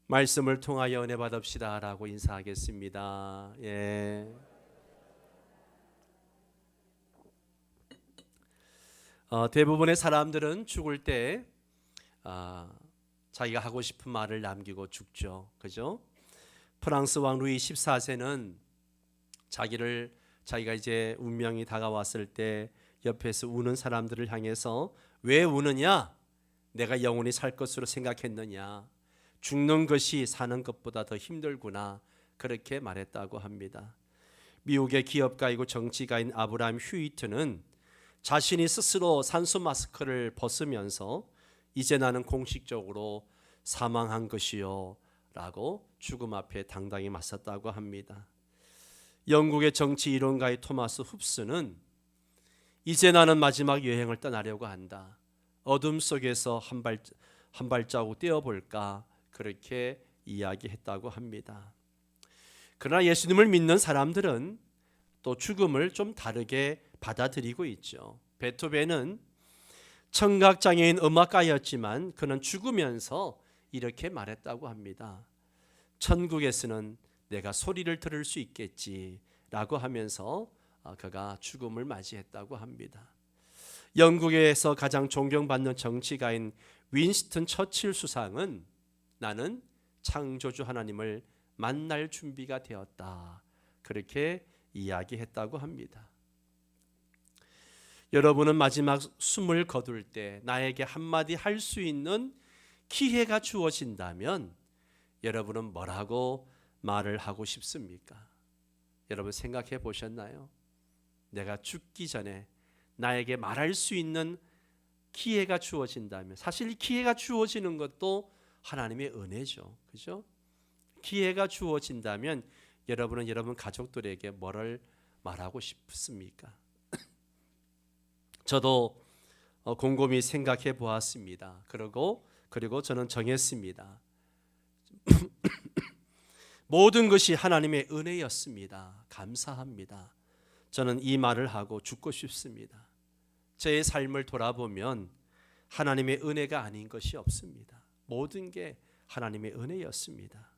말씀을 통하여 은혜 받읍시다 라고 인사하겠습니다. 대부분의 사람들은 죽을 때 자기가 하고 싶은 말을 남기고 죽죠. 그죠? 프랑스 왕 루이 14세는 자기가 이제 운명이 다가왔을 때 옆에서 우는 사람들을 향해서 왜 우느냐? 내가 영원히 살 것으로 생각했느냐? 죽는 것이 사는 것보다 더 힘들구나. 그렇게 말했다고 합니다. 미국의 기업가이고 정치가인 아브라함 휴이트는 자신이 스스로 산소 마스크를 벗으면서 이제 나는 공식적으로 사망한 것이요 라고 죽음 앞에 당당히 맞섰다고 합니다. 영국의 정치 이론가의 토마스 흡스는 이제 나는 마지막 여행을 떠나려고 한다. 어둠 속에서 한 발자국 떼어볼까 그렇게 이야기했다고 합니다. 그러나 예수님을 믿는 사람들은 또 죽음을 좀 다르게 받아들이고 있죠. 베토벤은 청각장애인 음악가였지만 그는 죽으면서 이렇게 말했다고 합니다. 천국에서는 내가 소리를 들을 수 있겠지라고 하면서 그가 죽음을 맞이했다고 합니다. 영국에서 가장 존경받는 정치가인 윈스턴 처칠 수상은 나는 창조주 하나님을 만날 준비가 되었다. 그렇게 이야기했다고 합니다. 여러분은 마지막 숨을 거둘 때 나에게 한마디 할 수 있는 기회가 주어진다면 여러분은 뭐라고 말을 하고 싶습니까? 여러분 생각해 보셨나요? 내가 죽기 전에 나에게 말할 수 있는 기회가 주어진다면, 사실 이 기회가 주어지는 것도 하나님의 은혜죠. 그죠? 기회가 주어진다면 여러분은 여러분 가족들에게 뭐를 말하고 싶습니까? 저도 곰곰이 생각해 보았습니다. 그리고 저는 정했습니다. 모든 것이 하나님의 은혜였습니다. 감사합니다. 저는 이 말을 하고 죽고 싶습니다. 제 삶을 돌아보면 하나님의 은혜가 아닌 것이 없습니다. 모든 게 하나님의 은혜였습니다.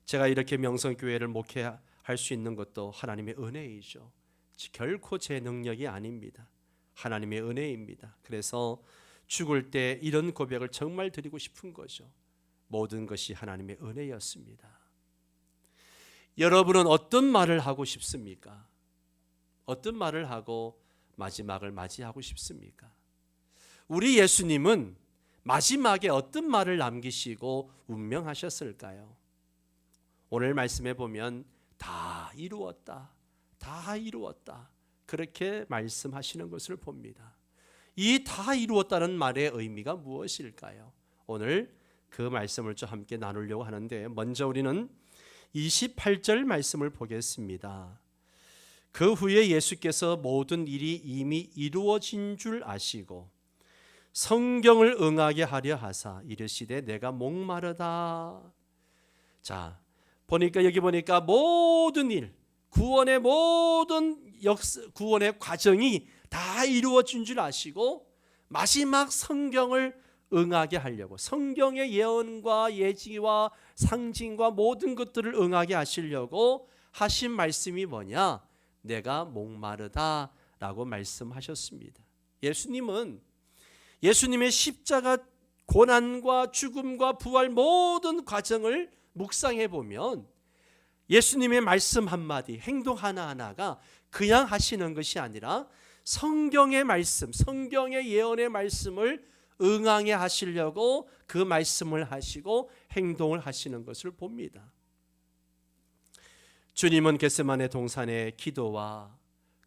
제가 이렇게 명성교회를 목회할 수 있는 것도 하나님의 은혜이죠. 결코 제 능력이 아닙니다. 하나님의 은혜입니다. 그래서 죽을 때 이런 고백을 정말 드리고 싶은 거죠. 모든 것이 하나님의 은혜였습니다. 여러분은 어떤 말을 하고 싶습니까? 어떤 말을 하고 마지막을 맞이하고 싶습니까? 우리 예수님은 마지막에 어떤 말을 남기시고 운명하셨을까요? 오늘 말씀해 보면 다 이루었다. 다 이루었다. 그렇게 말씀하시는 것을 봅니다. 이 다 이루었다는 말의 의미가 무엇일까요? 오늘 그 말씀을 좀 함께 나누려고 하는데 먼저 우리는 28절 말씀을 보겠습니다. 그 후에 예수께서 모든 일이 이미 이루어진 줄 아시고 성경을 응하게 하려 하사 이르시되 내가 목마르다. 자, 여기 보니까 모든 일, 구원의 모든 구원의 과정이 다 이루어진 줄 아시고 마지막 성경을 응하게 하려고, 성경의 예언과 예지와 상징과 모든 것들을 응하게 하시려고 하신 말씀이 뭐냐? 내가 목마르다 라고 말씀하셨습니다. 예수님의 십자가 고난과 죽음과 부활 모든 과정을 묵상해 보면 예수님의 말씀 한마디, 행동 하나하나가 그냥 하시는 것이 아니라 성경의 말씀, 성경의 예언의 말씀을 응하게 하시려고 그 말씀을 하시고 행동을 하시는 것을 봅니다. 주님은 겟세마네 동산의 기도와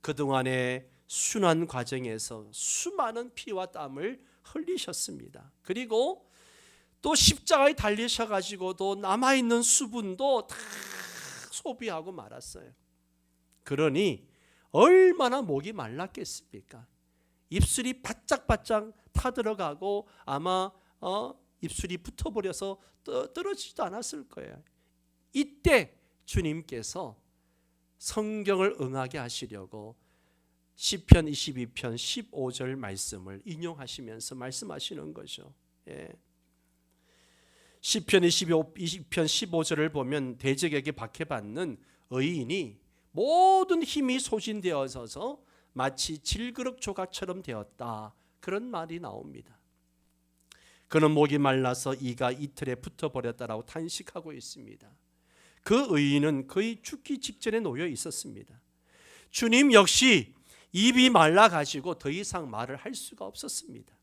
그동안의 순환 과정에서 수많은 피와 땀을 흘리셨습니다. 그리고 또 십자가에 달리셔가지고도 남아있는 수분도 다 소비하고 말았어요. 그러니 얼마나 목이 말랐겠습니까? 입술이 바짝바짝 타들어가고 아마 입술이 붙어버려서 떨어지지도 않았을 거예요. 이때 주님께서 성경을 응하게 하시려고 시편 22편 15절 말씀을 인용하시면서 말씀하시는 거죠. 시편 20편 15절을 보면 대적에게 박해받는 의인이 모든 힘이 소진되어서 마치 질그릇 조각처럼 되었다, 그런 말이 나옵니다. 그는 목이 말라서 이가 이틀에 붙어버렸다라고 탄식하고 있습니다. 그 의인은 거의 죽기 직전에 놓여 있었습니다. 주님 역시 입이 말라가지고 더 이상 말을 할 수가 없었습니다.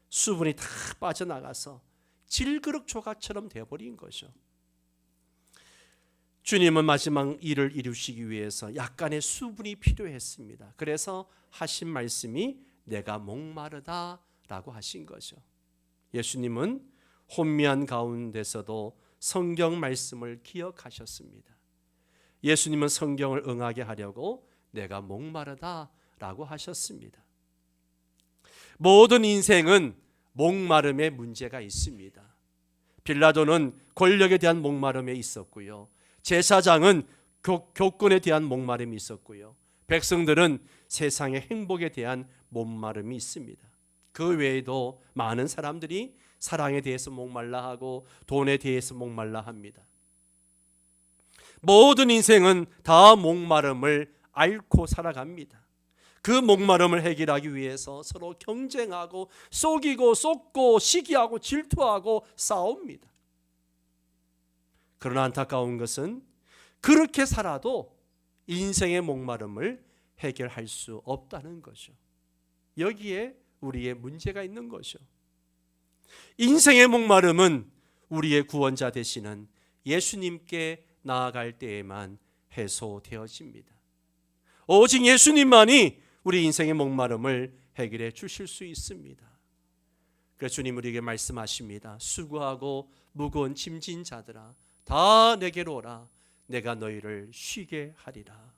수분이 다 빠져나가서 질그릇 조각처럼 되어버린 거죠. 주님은 마지막 일을 이루시기 위해서 약간의 수분이 필요했습니다. 그래서 하신 말씀이 내가 목마르다 라고 하신 거죠. 예수님은 혼미한 가운데서도 성경 말씀을 기억하셨습니다. 예수님은 성경을 응하게 하려고 내가 목마르다 라고 하셨습니다. 모든 인생은 목마름에 문제가 있습니다. 빌라도는 권력에 대한 목마름에 있었고요, 제사장은 교권에 대한 목마름이 있었고요, 백성들은 세상의 행복에 대한 목마름이 있습니다. 그 외에도 많은 사람들이 사랑에 대해서 목말라 하고 돈에 대해서 목말라 합니다. 모든 인생은 다 목마름을 앓고 살아갑니다. 그 목마름을 해결하기 위해서 서로 경쟁하고 속이고 쏟고 시기하고 질투하고 싸웁니다. 그러나 안타까운 것은 그렇게 살아도 인생의 목마름을 해결할 수 없다는 거죠. 여기에 우리의 문제가 있는 거죠. 인생의 목마름은 우리의 구원자 되시는 예수님께 나아갈 때에만 해소되어집니다. 오직 예수님만이 우리 인생의 목마름을 해결해 주실 수 있습니다. 그래서 주님 우리에게 말씀하십니다. 수고하고 무거운 짐진 자들아 다 내게로 오라, 내가 너희를 쉬게 하리라.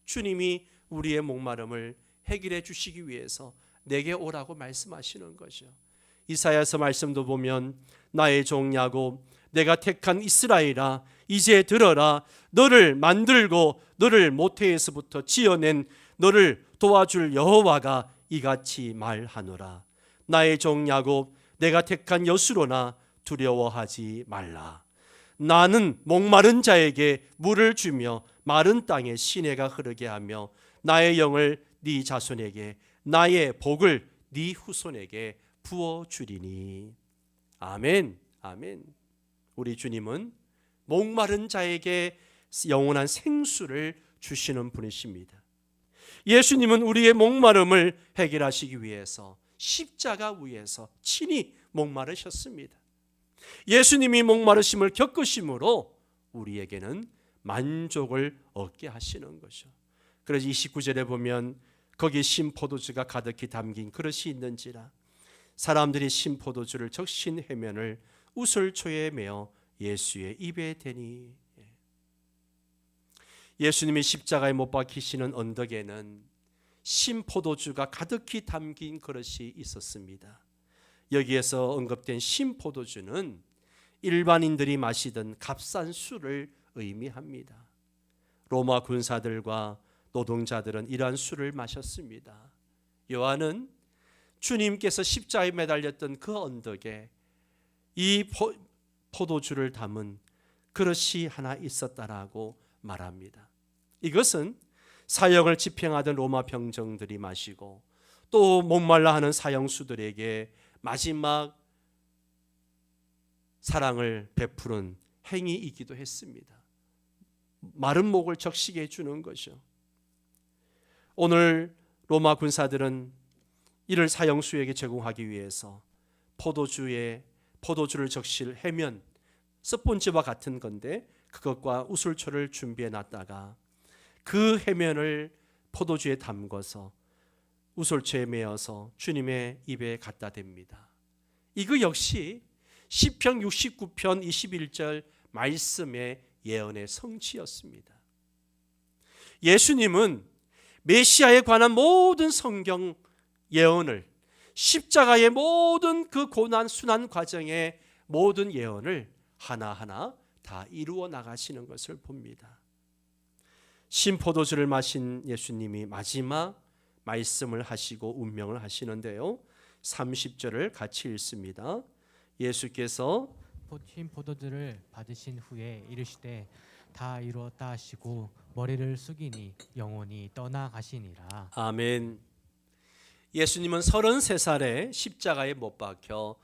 주님이 우리의 목마름을 해결해 주시기 위해서 내게 오라고 말씀하시는 거죠. 이사야서 말씀도 보면 나의 종 야곱, 내가 택한 이스라엘아, 이제 들어라. 너를 만들고 너를 모태에서부터 지어낸 너를 도와줄 여호와가 이같이 말하노라. 나의 종 야곱, 내가 택한 여수로나 두려워하지 말라. 나는 목마른 자에게 물을 주며 마른 땅에 시내가 흐르게 하며 나의 영을 네 자손에게, 나의 복을 네 후손에게 부어주리니. 아멘, 아멘. 우리 주님은 목마른 자에게 영원한 생수를 주시는 분이십니다. 예수님은 우리의 목마름을 해결하시기 위해서 십자가 위에서 친히 목마르셨습니다. 예수님이 목마르심을 겪으심으로 우리에게는 만족을 얻게 하시는 거죠. 그래서 29절에 보면 거기 신포도주가 가득히 담긴 그릇이 있는지라 사람들이 신포도주를 적신 해면을 우슬초에 메어 예수의 입에 대니. 예수님이 십자가에 못 박히시는 언덕에는 신포도주가 가득히 담긴 그릇이 있었습니다. 여기에서 언급된 신포도주는 일반인들이 마시던 값싼 술을 의미합니다. 로마 군사들과 노동자들은 이러한 술을 마셨습니다. 요한은 주님께서 십자가에 매달렸던 그 언덕에 이 포도주를 담은 그릇이 하나 있었다라고 말합니다. 이것은 사형을 집행하던 로마 병정들이 마시고 또 목말라 하는 사형수들에게 마지막 사랑을 베푸는 행위이기도 했습니다. 마른 목을 적시게 해주는 거죠. 오늘 로마 군사들은 이를 사형수에게 제공하기 위해서 포도주를 적실 해면, 스폰지와 같은 건데 그것과 우슬초를 준비해 놨다가 그 해면을 포도주에 담궈서 우슬초에 메어서 주님의 입에 갖다 댑니다. 이거 역시 시편 69편 21절 말씀의 예언의 성취였습니다. 예수님은 메시아에 관한 모든 성경 예언을, 십자가의 모든 그 고난 순환 과정의 모든 예언을 하나하나 다 이루어 나가시는 것을 봅니다. 신포도주를 마신 예수님이 마지막 말씀을 하시고 운명을 하시는데요, 30절을 같이 읽습니다. 예수께서 흰 포도주를 받으신 후에 이르시되 다 이루었다 하시고 머리를 숙이니 영혼이 떠나가시니라. 아멘. 예수님은 33살에 십자가에 못 박혀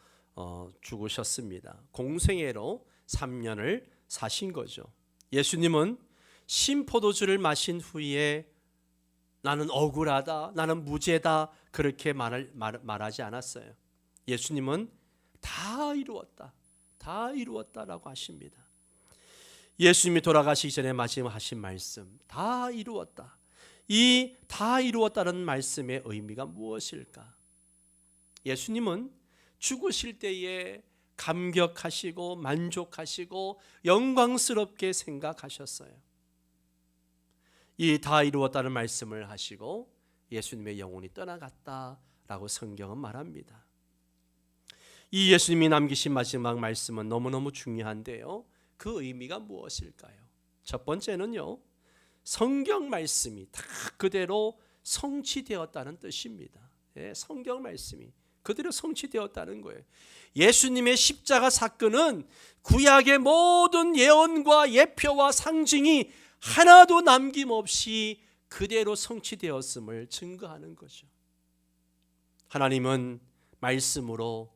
죽으셨습니다. 공생애로 3년을 사신 거죠. 예수님은 신포도주를 마신 후에 나는 억울하다, 나는 무죄다 그렇게 말하지 않았어요. 예수님은 다 이루었다, 다 이루었다라고 하십니다. 예수님이 돌아가시기 전에 마지막 하신 말씀, 다 이루었다. 이 다 이루었다는 말씀의 의미가 무엇일까? 예수님은 죽으실 때에 감격하시고 만족하시고 영광스럽게 생각하셨어요. 이 다 이루었다는 말씀을 하시고 예수님의 영혼이 떠나갔다라고 성경은 말합니다. 이 예수님이 남기신 마지막 말씀은 너무너무 중요한데요. 그 의미가 무엇일까요? 첫 번째는요, 성경 말씀이 다 그대로 성취되었다는 뜻입니다. 성경 말씀이 그대로 성취되었다는 거예요. 예수님의 십자가 사건은 구약의 모든 예언과 예표와 상징이 하나도 남김없이 그대로 성취되었음을 증거하는 거죠. 하나님은 말씀으로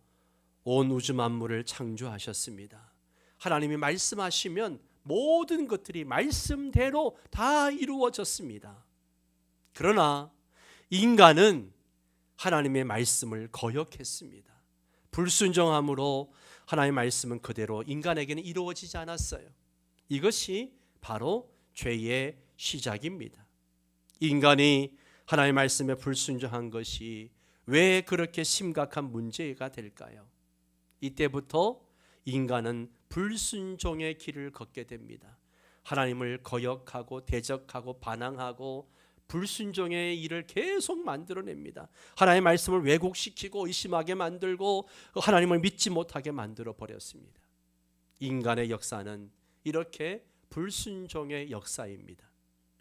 온 우주 만물을 창조하셨습니다. 하나님이 말씀하시면 모든 것들이 말씀대로 다 이루어졌습니다. 그러나 인간은 하나님의 말씀을 거역했습니다. 불순종함으로 하나님의 말씀은 그대로 인간에게는 이루어지지 않았어요. 이것이 바로 죄의 시작입니다. 인간이 하나님의 말씀에 불순종한 것이 왜 그렇게 심각한 문제가 될까요? 이때부터 인간은 불순종의 길을 걷게 됩니다. 하나님을 거역하고 대적하고 반항하고 불순종의 일을 계속 만들어냅니다. 하나님의 말씀을 왜곡시키고 의심하게 만들고 하나님을 믿지 못하게 만들어 버렸습니다. 인간의 역사는 이렇게 불순종의 역사입니다.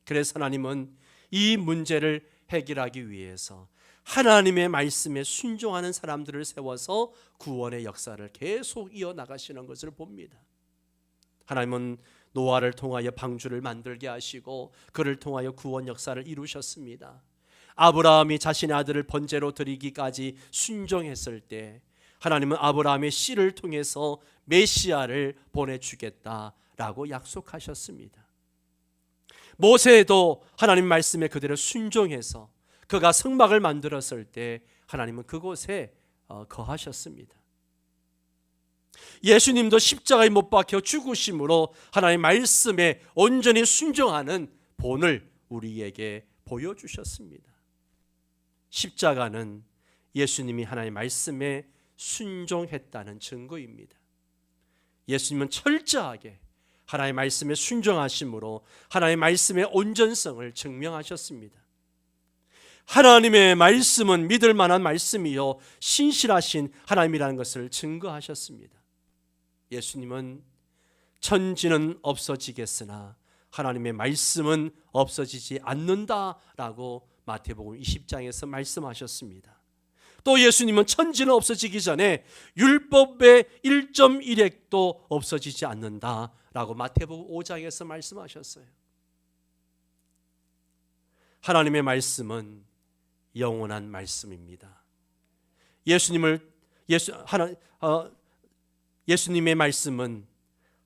그래서 하나님은 이 문제를 해결하기 위해서 하나님의 말씀에 순종하는 사람들을 세워서 구원의 역사를 계속 이어나가시는 것을 봅니다. 하나님은 노아를 통하여 방주를 만들게 하시고 그를 통하여 구원 역사를 이루셨습니다. 아브라함이 자신의 아들을 번제로 드리기까지 순종했을 때 하나님은 아브라함의 씨를 통해서 메시아를 보내주겠다라고 약속하셨습니다. 모세도 하나님 말씀에 그대로 순종해서 그가 성막을 만들었을 때 하나님은 그곳에 거하셨습니다. 예수님도 십자가에 못 박혀 죽으심으로 하나님의 말씀에 온전히 순종하는 본을 우리에게 보여주셨습니다. 십자가는 예수님이 하나님의 말씀에 순종했다는 증거입니다. 예수님은 철저하게 하나님의 말씀에 순종하심으로 하나님의 말씀의 온전성을 증명하셨습니다. 하나님의 말씀은 믿을 만한 말씀이요 신실하신 하나님이라는 것을 증거하셨습니다. 예수님은 천지는 없어지겠으나 하나님의 말씀은 없어지지 않는다라고 마태복음 20장에서 말씀하셨습니다. 또 예수님은 천지는 없어지기 전에 율법의 1.1획도 없어지지 않는다라고 마태복음 5장에서 말씀하셨어요. 하나님의 말씀은 영원한 말씀입니다. 예수님의 말씀은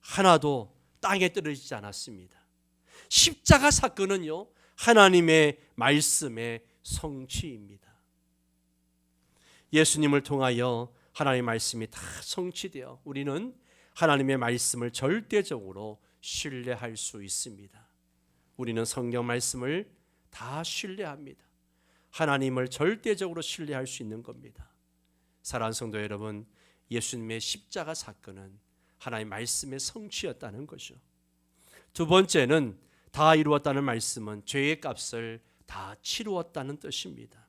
하나도 땅에 떨어지지 않았습니다. 십자가 사건은요, 하나님의 말씀의 성취입니다. 예수님을 통하여 하나님의 말씀이 다 성취되어 우리는 하나님의 말씀을 절대적으로 신뢰할 수 있습니다. 우리는 성경 말씀을 다 신뢰합니다. 하나님을 절대적으로 신뢰할 수 있는 겁니다. 사랑하는 성도 여러분, 예수님의 십자가 사건은 하나님의 말씀의 성취였다는 것이죠. 두 번째는 다 이루었다는 말씀은 죄의 값을 다 치루었다는 뜻입니다.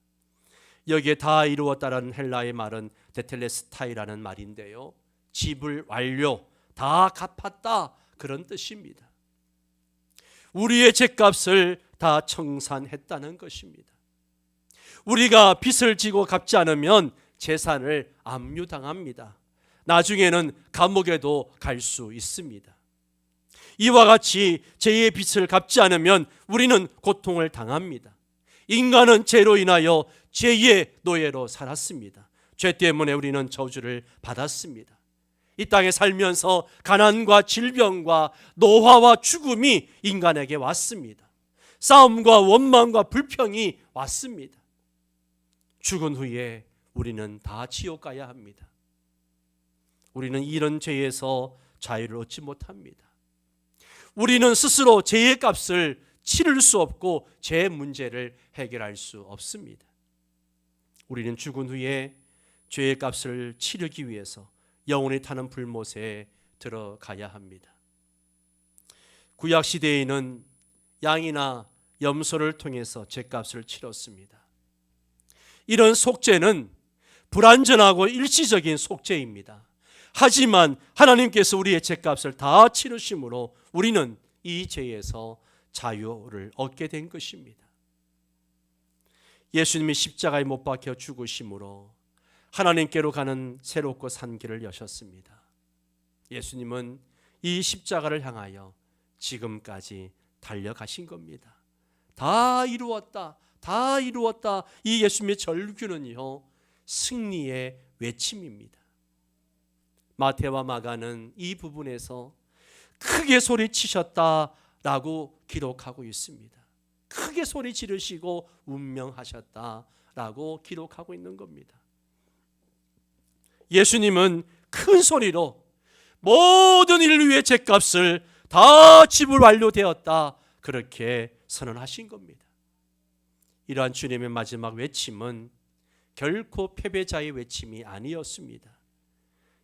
여기에 다 이루었다라는 헬라의 말은 데텔레스타이라는 말인데요, 지불 완료, 다 갚았다 그런 뜻입니다. 우리의 죄값을 다 청산했다는 것입니다. 우리가 빚을 지고 갚지 않으면 재산을 압류당합니다. 나중에는 감옥에도 갈 수 있습니다. 이와 같이 죄의 빚을 갚지 않으면 우리는 고통을 당합니다. 인간은 죄로 인하여 죄의 노예로 살았습니다. 죄 때문에 우리는 저주를 받았습니다. 이 땅에 살면서 가난과 질병과 노화와 죽음이 인간에게 왔습니다. 싸움과 원망과 불평이 왔습니다. 죽은 후에 우리는 다 지옥 가야 합니다. 우리는 이런 죄에서 자유를 얻지 못합니다. 우리는 스스로 죄의 값을 치를 수 없고 죄 문제를 해결할 수 없습니다. 우리는 죽은 후에 죄의 값을 치르기 위해서 영원히 타는 불못에 들어가야 합니다. 구약 시대에는 양이나 염소를 통해서 죄값을 치렀습니다. 이런 속죄는 불완전하고 일시적인 속죄입니다. 하지만 하나님께서 우리의 죄값을 다 치르심으로 우리는 이 죄에서 자유를 얻게 된 것입니다. 예수님이 십자가에 못 박혀 죽으심으로 하나님께로 가는 새롭고 산 길을 여셨습니다. 예수님은 이 십자가를 향하여 지금까지 달려가신 겁니다. 다 이루었다, 다 이루었다. 이 예수님의 절규는요, 승리의 외침입니다. 마태와 마가는 이 부분에서 크게 소리치셨다라고 기록하고 있습니다. 크게 소리 지르시고 운명하셨다라고 기록하고 있는 겁니다. 예수님은 큰 소리로 모든 인류의 죄값을 다 지불 완료되었다, 그렇게 선언하신 겁니다. 이러한 주님의 마지막 외침은 결코 패배자의 외침이 아니었습니다.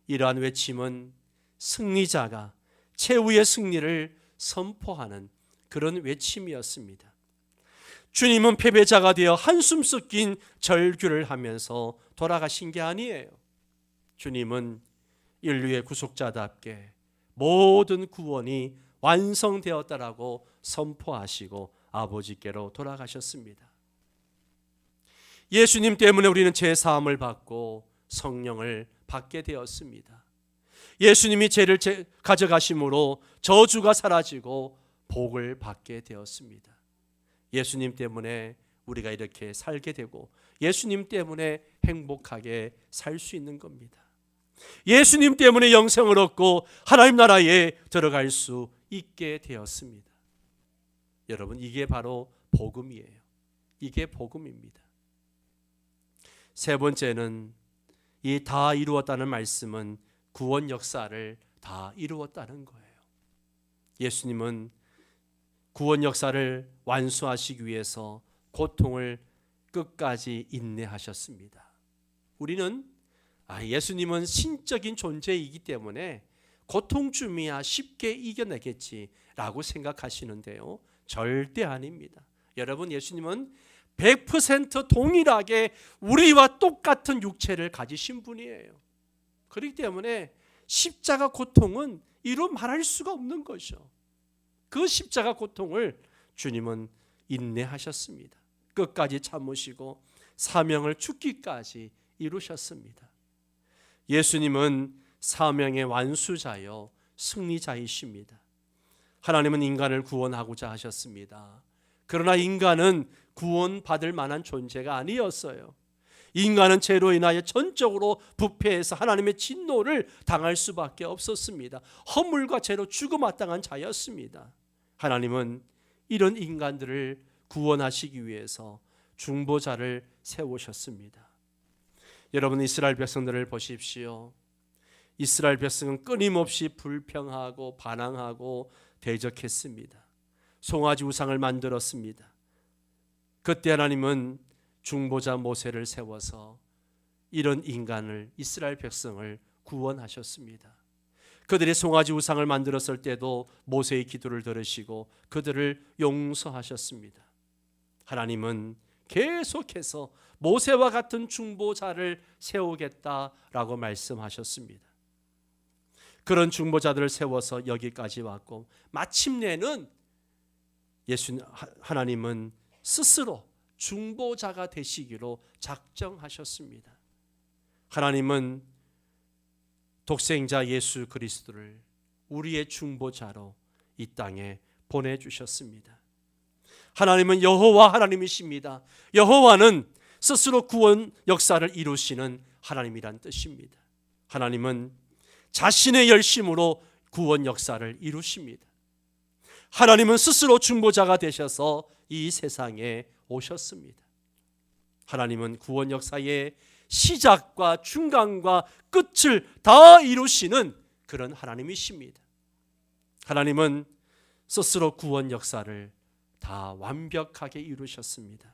이러한 외침은 승리자가 최후의 승리를 선포하는 그런 외침이었습니다. 주님은 패배자가 되어 한숨 섞인 절규를 하면서 돌아가신 게 아니에요. 주님은 인류의 구속자답게 모든 구원이 완성되었다라고 선포하시고 아버지께로 돌아가셨습니다. 예수님 때문에 우리는 죄 사함을 받고 성령을 받게 되었습니다. 예수님이 죄를 가져가심으로 저주가 사라지고 복을 받게 되었습니다. 예수님 때문에 우리가 이렇게 살게 되고 예수님 때문에 행복하게 살 수 있는 겁니다. 예수님 때문에 영생을 얻고 하나님 나라에 들어갈 수 있게 되었습니다. 여러분, 이게 바로 복음이에요. 이게 복음입니다. 세 번째는 이 다 이루었다는 말씀은 구원 역사를 다 이루었다는 거예요. 예수님은 구원 역사를 완수하시기 위해서 고통을 끝까지 인내하셨습니다. 우리는 예수님은 신적인 존재이기 때문에 고통쯤이야 쉽게 이겨내겠지라고 생각하시는데요, 절대 아닙니다. 여러분, 예수님은 100% 동일하게 우리와 똑같은 육체를 가지신 분이에요. 그렇기 때문에 십자가 고통은 이루 말할 수가 없는 것이죠. 그 십자가 고통을 주님은 인내하셨습니다. 끝까지 참으시고 사명을 죽기까지 이루셨습니다. 예수님은 사명의 완수자요 승리자이십니다. 하나님은 인간을 구원하고자 하셨습니다. 그러나 인간은 구원받을 만한 존재가 아니었어요. 인간은 죄로 인하여 전적으로 부패해서 하나님의 진노를 당할 수밖에 없었습니다. 허물과 죄로 죽어마땅한 자였습니다. 하나님은 이런 인간들을 구원하시기 위해서 중보자를 세우셨습니다. 여러분, 이스라엘 백성들을 보십시오. 이스라엘 백성은 끊임없이 불평하고 반항하고 대적했습니다. 송아지 우상을 만들었습니다. 그때 하나님은 중보자 모세를 세워서 이런 인간을, 이스라엘 백성을 구원하셨습니다. 그들이 송아지 우상을 만들었을 때도 모세의 기도를 들으시고 그들을 용서하셨습니다. 하나님은 계속해서 모세와 같은 중보자를 세우겠다라고 말씀하셨습니다. 그런 중보자들을 세워서 여기까지 왔고, 마침내는 하나님은 스스로 중보자가 되시기로 작정하셨습니다. 하나님은 독생자 예수 그리스도를 우리의 중보자로 이 땅에 보내주셨습니다. 하나님은 여호와 하나님이십니다. 여호와는 스스로 구원 역사를 이루시는 하나님이란 뜻입니다. 하나님은 자신의 열심으로 구원 역사를 이루십니다. 하나님은 스스로 중보자가 되셔서 이 세상에 오셨습니다. 하나님은 구원 역사의 시작과 중간과 끝을 다 이루시는 그런 하나님이십니다. 하나님은 스스로 구원 역사를 다 완벽하게 이루셨습니다.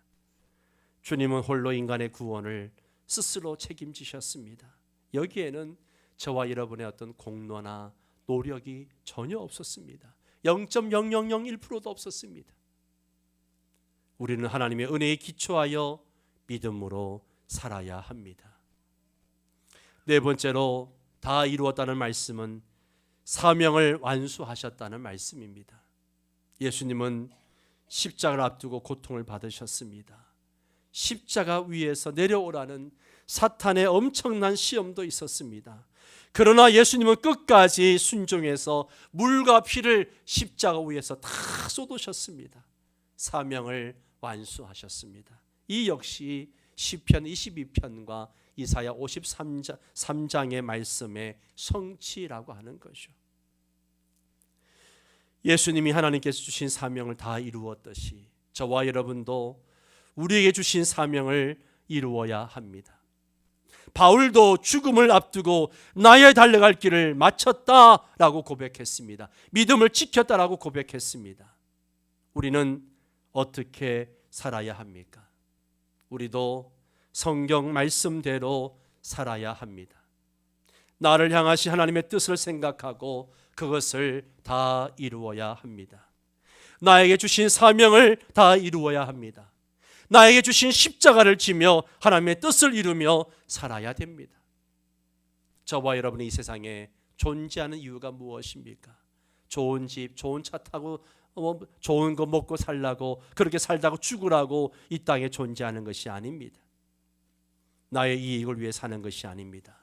주님은 홀로 인간의 구원을 스스로 책임지셨습니다. 여기에는 저와 여러분의 어떤 공로나 노력이 전혀 없었습니다. 0.0001%도 없었습니다. 우리는 하나님의 은혜에 기초하여 믿음으로 살아야 합니다. 네 번째로 다 이루었다는 말씀은 사명을 완수하셨다는 말씀입니다. 예수님은 십자가를 앞두고 고통을 받으셨습니다. 십자가 위에서 내려오라는 사탄의 엄청난 시험도 있었습니다. 그러나 예수님은 끝까지 순종해서 물과 피를 십자가 위에서 다 쏟으셨습니다. 사명을 완수하셨습니다. 이 역시 시편 22편과 이사야 53장의 말씀의 성취라고 하는 것이죠. 예수님이 하나님께서 주신 사명을 다 이루었듯이 저와 여러분도 우리에게 주신 사명을 이루어야 합니다. 바울도 죽음을 앞두고 나의 달려갈 길을 마쳤다라고 고백했습니다. 믿음을 지켰다라고 고백했습니다. 우리는 어떻게 살아야 합니까? 우리도 성경 말씀대로 살아야 합니다. 나를 향하신 하나님의 뜻을 생각하고 그것을 다 이루어야 합니다. 나에게 주신 사명을 다 이루어야 합니다. 나에게 주신 십자가를 지며 하나님의 뜻을 이루며 살아야 됩니다. 저와 여러분이 이 세상에 존재하는 이유가 무엇입니까? 좋은 집, 좋은 차 타고 좋은 거 먹고 살라고, 그렇게 살다가 죽으라고 이 땅에 존재하는 것이 아닙니다. 나의 이익을 위해 사는 것이 아닙니다.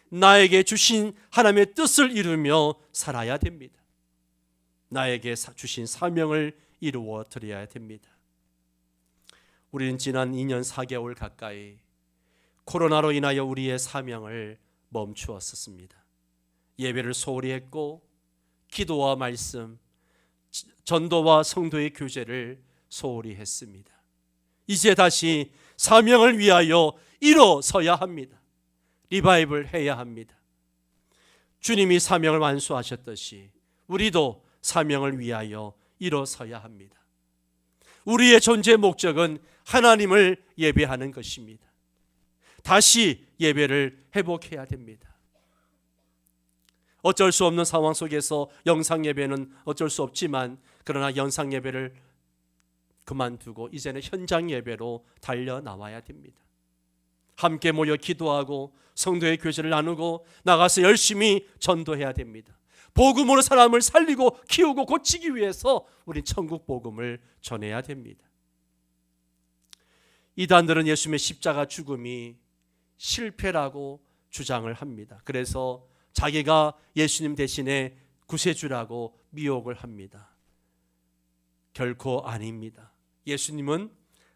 나에게 주신 하나님의 뜻을 이루며 살아야 됩니다. 나에게 주신 사명을 이루어 드려야 됩니다. 우리는 지난 2년 4개월 가까이 코로나로 인하여 우리의 사명을 멈추었습니다. 예배를 소홀히 했고 기도와 말씀, 전도와 성도의 교제를 소홀히 했습니다. 이제 다시 사명을 위하여 일어서야 합니다. 리바이벌 해야 합니다. 주님이 사명을 완수하셨듯이 우리도 사명을 위하여 일어서야 합니다. 우리의 존재 목적은 하나님을 예배하는 것입니다. 다시 예배를 회복해야 됩니다. 어쩔 수 없는 상황 속에서 영상 예배는 어쩔 수 없지만, 그러나 영상 예배를 그만두고 이제는 현장 예배로 달려 나와야 됩니다. 함께 모여 기도하고 성도의 교제를 나누고 나가서 열심히 전도해야 됩니다. 복음으로 사람을 살리고 키우고 고치기 위해서 우린 천국 복음을 전해야 됩니다. 이단들은 예수님의 십자가 죽음이 실패라고 주장을 합니다. 그래서 자기가 예수님 대신에 구세주라고 미혹을 합니다. 결코 아닙니다. 예수님은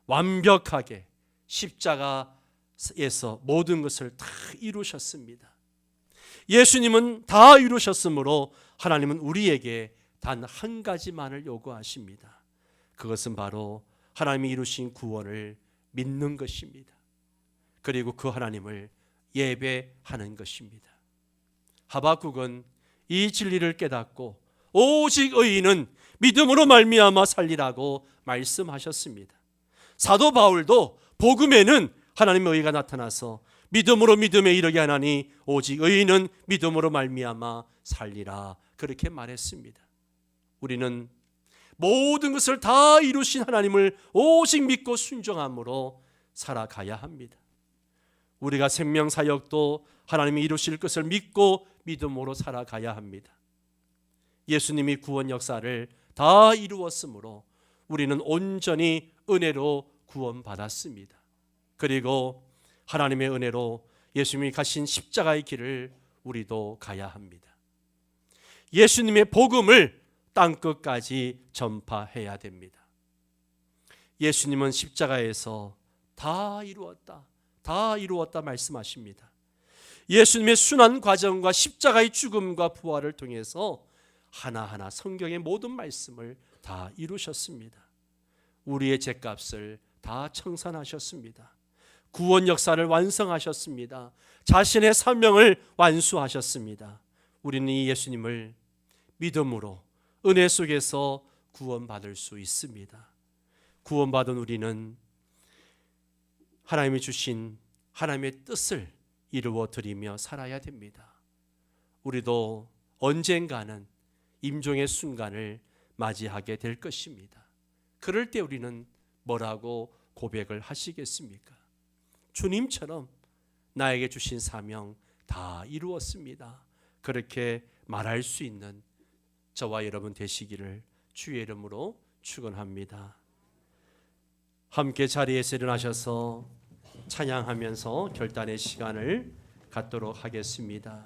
완벽하게 십자가에서 모든 것을 다 이루셨습니다. 예수님은 다 이루셨으므로 하나님은 우리에게 단 한 가지만을 요구하십니다. 그것은 바로 하나님이 이루신 구원을 믿는 것입니다. 그리고 그 하나님을 예배하는 것입니다. 하박국은 이 진리를 깨닫고 오직 의인은 믿음으로 말미암아 살리라고 말씀하셨습니다. 사도 바울도 복음에는 하나님의 의가 나타나서 믿음으로 믿음에 이르게 하나니 오직 의인은 믿음으로 말미암아 살리라, 그렇게 말했습니다. 우리는 모든 것을 다 이루신 하나님을 오직 믿고 순종함으로 살아가야 합니다. 우리가 생명사역도 하나님이 이루실 것을 믿고 믿음으로 살아가야 합니다. 예수님이 구원 역사를 다 이루었으므로 우리는 온전히 은혜로 구원받았습니다. 그리고 하나님의 은혜로 예수님이 가신 십자가의 길을 우리도 가야 합니다. 예수님의 복음을 땅끝까지 전파해야 됩니다. 예수님은 십자가에서 다 이루었다, 다 이루었다 말씀하십니다. 예수님의 순환 과정과 십자가의 죽음과 부활을 통해서 하나하나 성경의 모든 말씀을 다 이루셨습니다. 우리의 죄값을 다 청산하셨습니다. 구원 역사를 완성하셨습니다. 자신의 사명을 완수하셨습니다. 우리는 이 예수님을 믿음으로 은혜 속에서 구원받을 수 있습니다. 구원받은 우리는 하나님이 주신 하나님의 뜻을 이루어 드리며 살아야 됩니다. 우리도 언젠가는 임종의 순간을 맞이하게 될 것입니다. 그럴 때 우리는 뭐라고 고백을 하시겠습니까? 주님처럼 나에게 주신 사명 다 이루었습니다. 그렇게 말할 수 있는 저와 여러분 되시기를 주의 이름으로 축원합니다. 함께 자리에서 일어나셔서 찬양하면서 결단의 시간을 갖도록 하겠습니다.